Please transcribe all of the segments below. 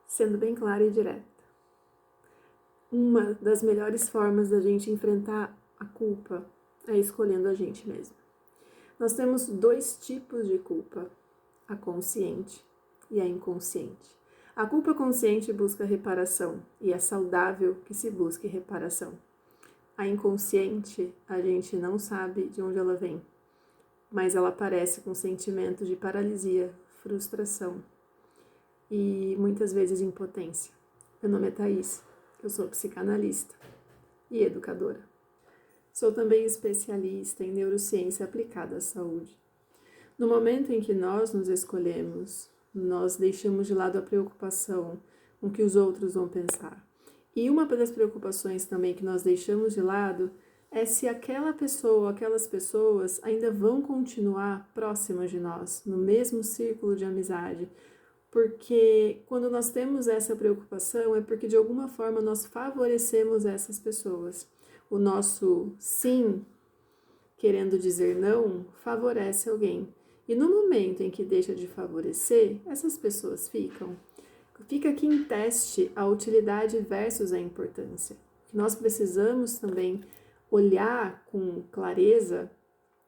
Sendo bem clara e direta. Uma das melhores formas da gente enfrentar a culpa é escolhendo a gente mesmo. Nós temos 2 tipos de culpa, a consciente e a inconsciente. A culpa consciente busca reparação e é saudável que se busque reparação. A inconsciente, a gente não sabe de onde ela vem, mas ela aparece com sentimento de paralisia, frustração e muitas vezes impotência. Meu nome é Thaís, eu sou psicanalista e educadora. Sou também especialista em neurociência aplicada à saúde. No momento em que nós nos escolhemos, nós deixamos de lado a preocupação com o que os outros vão pensar. E uma das preocupações também que nós deixamos de lado é se aquela pessoa ou aquelas pessoas ainda vão continuar próximas de nós, no mesmo círculo de amizade. Porque quando nós temos essa preocupação é porque de alguma forma nós favorecemos essas pessoas. O nosso sim, querendo dizer não, favorece alguém. E no momento em que deixa de favorecer, essas pessoas ficam. Fica aqui em teste a utilidade versus a importância. O que nós precisamos também olhar com clareza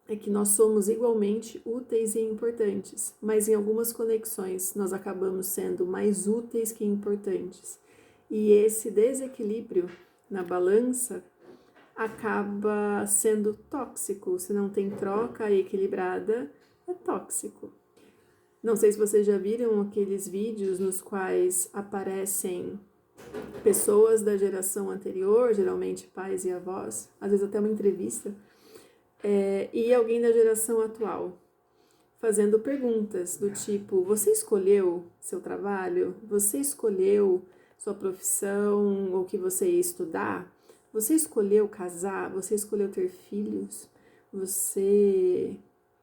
é que nós somos igualmente úteis e importantes, mas em algumas conexões nós acabamos sendo mais úteis que importantes. E esse desequilíbrio na balança acaba sendo tóxico. Se não tem troca equilibrada, é tóxico. Não sei se vocês já viram aqueles vídeos nos quais aparecem pessoas da geração anterior, geralmente pais e avós, às vezes até uma entrevista, e alguém da geração atual, fazendo perguntas do tipo: você escolheu seu trabalho? Você escolheu sua profissão ou o que você ia estudar? Você escolheu casar? Você escolheu ter filhos? Você...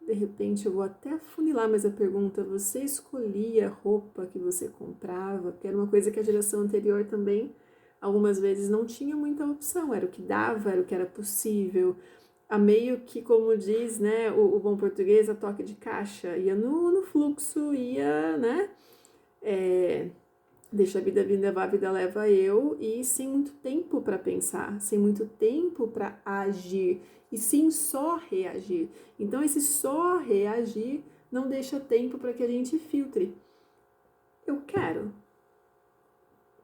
De repente eu vou até afunilar mais a pergunta: você escolhia a roupa que você comprava? Que era uma coisa que a geração anterior também, algumas vezes, não tinha muita opção. Era o que dava, era o que era possível. A meio que, como diz, né, o bom português, a toque de caixa. Ia no fluxo, ia, né, deixa a vida vir levar, a vida leva eu, e sem muito tempo para pensar, sem muito tempo para agir, e sim só reagir. Então esse só reagir não deixa tempo para que a gente filtre. Eu quero,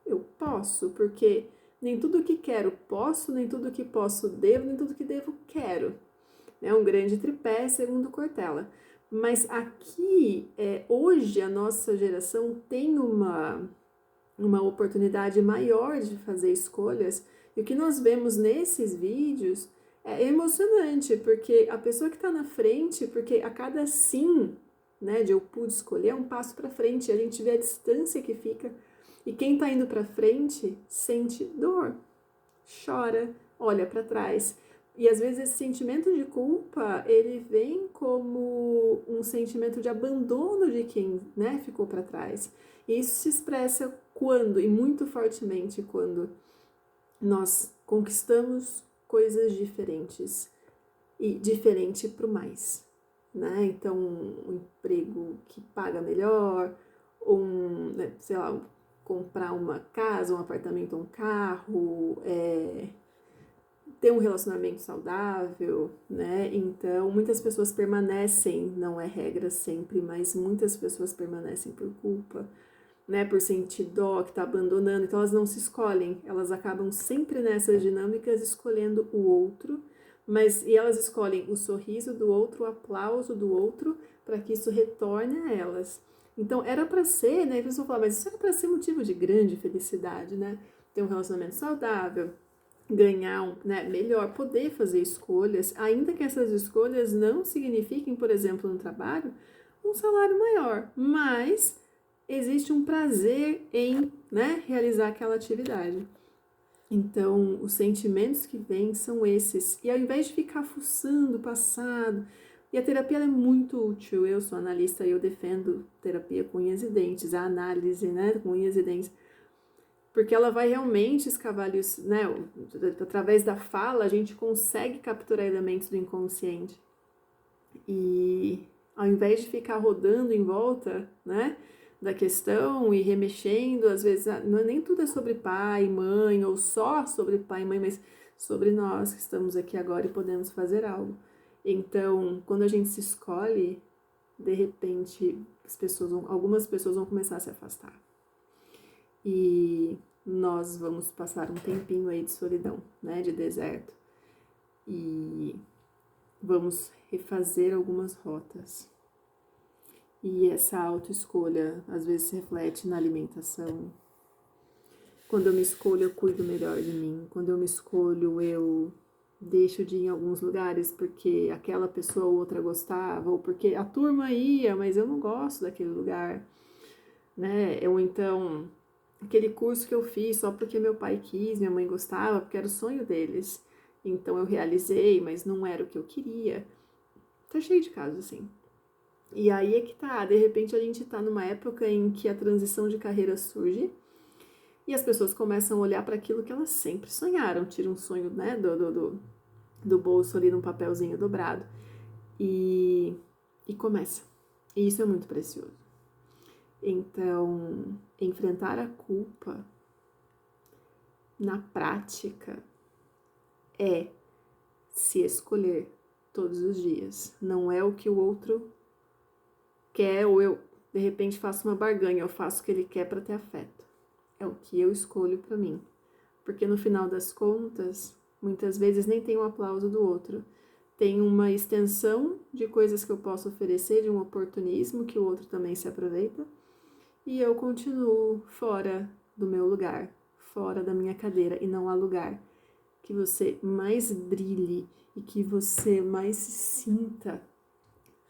eu posso, porque nem tudo que quero posso, nem tudo que posso devo, nem tudo que devo quero. É um grande tripé, segundo Cortella. Mas aqui, hoje, a nossa geração tem uma oportunidade maior de fazer escolhas. E o que nós vemos nesses vídeos é emocionante, porque a pessoa que está na frente, porque a cada sim, né, de eu pude escolher, é um passo para frente, a gente vê a distância que fica. E quem está indo para frente sente dor, chora, olha para trás. E às vezes esse sentimento de culpa, ele vem como um sentimento de abandono de quem, né, ficou para trás. E isso se expressa quando, e muito fortemente, quando nós conquistamos coisas diferentes e diferente para o mais, né? Então, um emprego que paga melhor, né, sei lá, comprar uma casa, um apartamento, um carro, ter um relacionamento saudável, né? Então, muitas pessoas permanecem, não é regra sempre, mas muitas pessoas permanecem por culpa, né? Por sentir dó, que tá abandonando, então elas não se escolhem, elas acabam sempre nessas dinâmicas escolhendo o outro, e elas escolhem o sorriso do outro, o aplauso do outro, para que isso retorne a elas. Então, era para ser, né? E a pessoa fala, mas isso era para ser motivo de grande felicidade, né? Ter um relacionamento saudável, ganhar né, melhor, poder fazer escolhas, ainda que essas escolhas não signifiquem, por exemplo, no trabalho, um salário maior, mas existe um prazer em, né, realizar aquela atividade. Então, os sentimentos que vêm são esses. E ao invés de ficar fuçando o passado, e a terapia é muito útil, eu sou analista e eu defendo terapia com unhas e dentes, a análise, né, com unhas e dentes, porque ela vai realmente escavar, né, através da fala a gente consegue capturar elementos do inconsciente. E ao invés de ficar rodando em volta, né, da questão e remexendo, às vezes nem tudo é sobre pai, mãe, ou só sobre pai e mãe, mas sobre nós que estamos aqui agora e podemos fazer algo. Então, quando a gente se escolhe, de repente, algumas pessoas vão começar a se afastar. E nós vamos passar um tempinho aí de solidão, né, de deserto. E vamos refazer algumas rotas. E essa autoescolha às vezes se reflete na alimentação. Quando eu me escolho, eu cuido melhor de mim. Quando eu me escolho, eu deixo de ir em alguns lugares porque aquela pessoa ou outra gostava, ou porque a turma ia, mas eu não gosto daquele lugar, né? Ou então, aquele curso que eu fiz só porque meu pai quis, minha mãe gostava, porque era o sonho deles. Então eu realizei, mas não era o que eu queria. Tá cheio de casos assim. E aí é que tá, de repente a gente tá numa época em que a transição de carreira surge e as pessoas começam a olhar para aquilo que elas sempre sonharam, tiram um sonho, né, do bolso ali num papelzinho dobrado e começa. E isso é muito precioso. Então, enfrentar a culpa na prática é se escolher todos os dias. Não é o que o outro quer, ou eu de repente faço uma barganha, eu faço o que ele quer para ter afeto. É o que eu escolho para mim. Porque no final das contas, muitas vezes nem tem o aplauso do outro. Tem uma extensão de coisas que eu posso oferecer, de um oportunismo que o outro também se aproveita. E eu continuo fora do meu lugar, fora da minha cadeira, e não há lugar que você mais brilhe e que você mais se sinta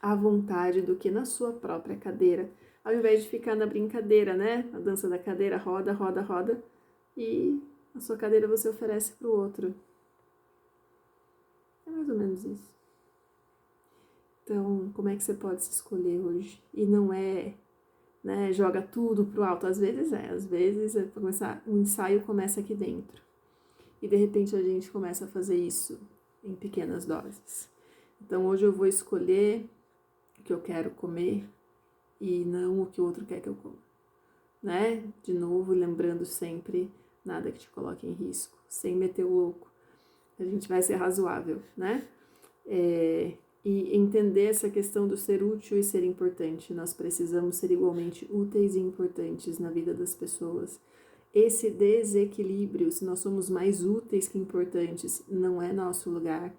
à vontade do que na sua própria cadeira, ao invés de ficar na brincadeira, né? A dança da cadeira, roda, roda, roda, e a sua cadeira você oferece para o outro. É mais ou menos isso. Então, como é que você pode se escolher hoje? E não é, né, joga tudo pro alto. Às vezes o ensaio começa aqui dentro. E de repente a gente começa a fazer isso em pequenas doses. Então hoje eu vou escolher o que eu quero comer e não o que o outro quer que eu coma, né? De novo, lembrando sempre, nada que te coloque em risco, sem meter o louco. A gente vai ser razoável, né? E entender essa questão do ser útil e ser importante. Nós precisamos ser igualmente úteis e importantes na vida das pessoas. Esse desequilíbrio, se nós somos mais úteis que importantes, não é nosso lugar.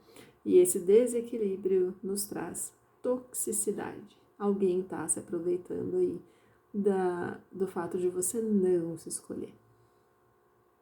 E esse desequilíbrio nos traz toxicidade. Alguém está se aproveitando aí do fato de você não se escolher.